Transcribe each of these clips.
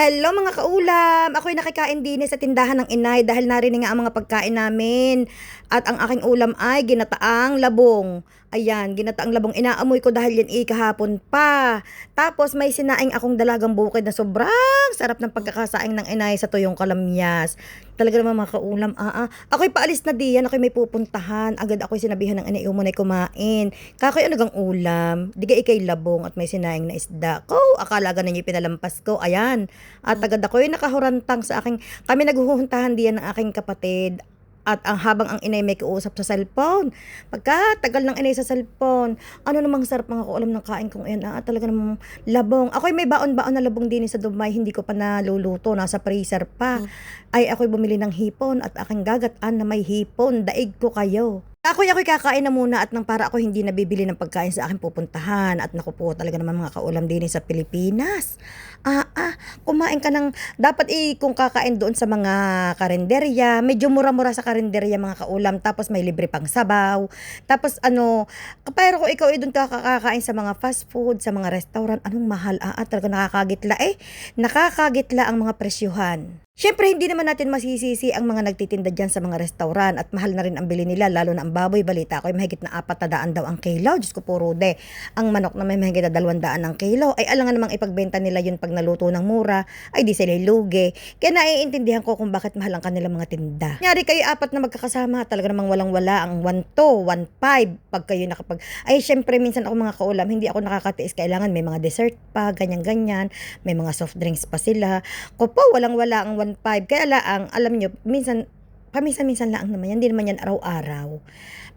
Hello mga kaulam! Ako'y nakikain din sa tindahan ng inay dahil narinig nga ang mga pagkain namin. At ang aking ulam ay ginataang labong. Ayan, ginataang labong. Inaamoy ko dahil yan kahapon pa. Tapos may sinaing akong dalagang bukid na sobrang sarap ng pagkakasaing ng inay sa tuyong kalamyas. Talaga naman mga kaulam, ako'y paalis na diyan, ako'y may pupuntahan. Agad ako'y sinabihan ng inay umunay kumain. Kakoy ano gang ulam? Diga ikay labong at may sinaing na isda. Ko, akala ganun yung pinalampas ko. Ayan. At agad ako'y nakahurantang sa aking, kami naghuhuntahan diyan ng aking kapatid. At habang ang inay may kausap sa cellphone. Pagkatagal ng inay sa cellphone, ano namang sarap mga kaulam ng kain kong yan. Talaga namang labong. Ako'y may baon-baon na labong din sa Dumay, hindi ko pa naluluto, nasa freezer pa. Ay ako'y bumili ng hipon at aking gagataan na may hipon. Daig ko kayo. Ako'y kakain na muna at nang para ako hindi nabibili ng pagkain sa aking pupuntahan. At naku po talaga naman mga kaulam din sa Pilipinas. Kumain ka ng, dapat kung kakain doon sa mga karinderya, medyo mura-mura sa karinderya mga kaulam, tapos may libre pang sabaw. Tapos pero kung ikaw doon kakain sa mga fast food, sa mga restaurant, anong mahal, talaga nakakagitla nakakagitla ang mga presyuhan. Siyempre, hindi naman natin masisisi ang mga nagtitinda dyan sa mga restaurant at mahal na rin ang bili nila, lalo na ang baboy. Balita ko ay mahigit na 400 daw ang kilo. Diyos ko po, Rude. Ang manok na may mahigit na 200 ang kilo. Ay alangan namang ipagbenta nila yun pag naluto ng mura. Ay di sila lugi. Kaya naiintindihan ko kung bakit mahal ang kanilang mga tinda. Nyari kayo apat na magkakasama, talaga namang walang-wala ang 1-2, 1-5. Pag kayo ay syempre minsan ako mga kaulam, hindi ako nakakatiis. Kailangan may mga dessert pa, ganyan-ganyan. May mga soft drinks pa sila. Ko po, walang-wala ang 1.5. Kaya lang, alam nyo, minsan, paminsan-minsan lang naman yan. Hindi naman yan araw-araw.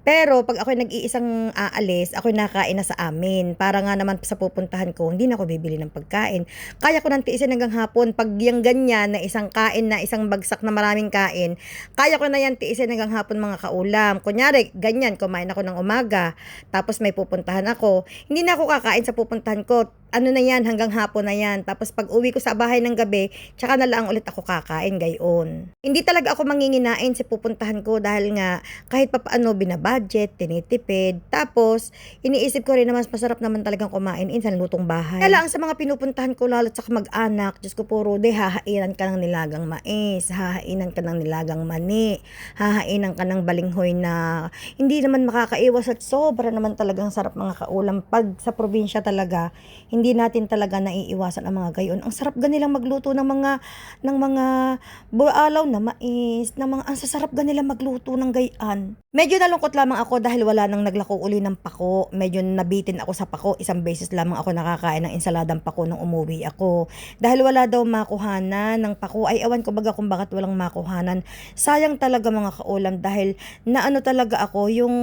Pero pag ako'y nag-iisang aalis, ako'y nakain na sa amin. Para nga naman sa pupuntahan ko, hindi na ako bibili ng pagkain. Kaya ko nang tiisin hanggang hapon. Pag yung ganyan na isang kain na isang bagsak na maraming kain, kaya ko na yan tiisin hanggang hapon mga kaulam. Kunyari, ganyan, kumain ako ng umaga, tapos may pupuntahan ako. Hindi na ako kakain sa pupuntahan ko. Ano na yan, hanggang hapon na yan. Tapos pag uwi ko sa bahay ng gabi, tsaka na lang ulit ako kakain gayon. Hindi talaga ako manginginain sa pupuntahan ko dahil nga kahit pa paano binabudget, tinitipid. Tapos, iniisip ko rin na mas masarap naman talagang kumain insan lutong bahay. Kaya lang sa mga pinupuntahan ko lalo sa mag-anak, Diyos ko po Rude, hahainan ka ng nilagang mais, hahainan ka ng nilagang mani, hahainan ka ng balinghoy na hindi naman makakaiwas at sobra naman talagang sarap mga kaulam. Pag sa probinsya talaga, hindi natin talaga naiiwasan ang mga gayon. Ang sarap ganilang magluto ng mga bualaw na mais, ang sasarap ganilang magluto ng gayan. Medyo nalungkot lamang ako dahil wala nang naglako uli ng pako. Medyo nabitin ako sa pako. Isang beses lamang ako nakakain ng ensaladang pako nung umuwi ako. Dahil wala daw makuhanan ng pako. Ay awan ko baga kung bakit walang makuhanan. Sayang talaga mga kaulam dahil naano talaga ako yung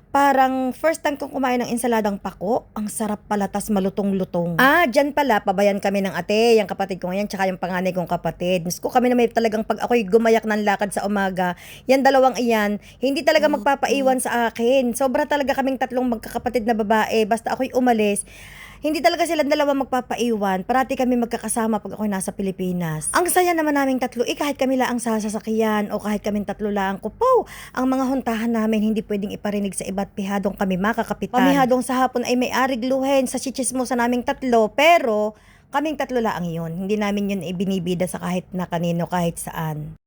parang first time kong kumain ng ensaladang pako, ang sarap pala, tas malutong-lutong. Dyan pala, pabayan kami ng ate, yung kapatid ko ngayon, tsaka yung panganay kong kapatid. Miss ko kami na may talagang pag ako'y gumayak ng lakad sa umaga, yan dalawang iyan, hindi talaga magpapaiwan sa akin. Sobra talaga kaming tatlong magkakapatid na babae, basta ako'y umalis. Hindi talaga silang dalawa magpapaiwan. Parati kami magkakasama pag ako'y nasa Pilipinas. Ang saya naman naming tatlo, kahit kami lang ang sasakyan o kahit kaming tatlo lang ko po. Ang mga huntahan namin hindi pwedeng iparinig sa iba't pihadong kami makakapitan. Pamihadong sa hapon ay may arigluhen sa chichismo sa naming tatlo, pero kaming tatlo lang yun. Hindi namin yun ibinibida sa kahit na kanino, kahit saan.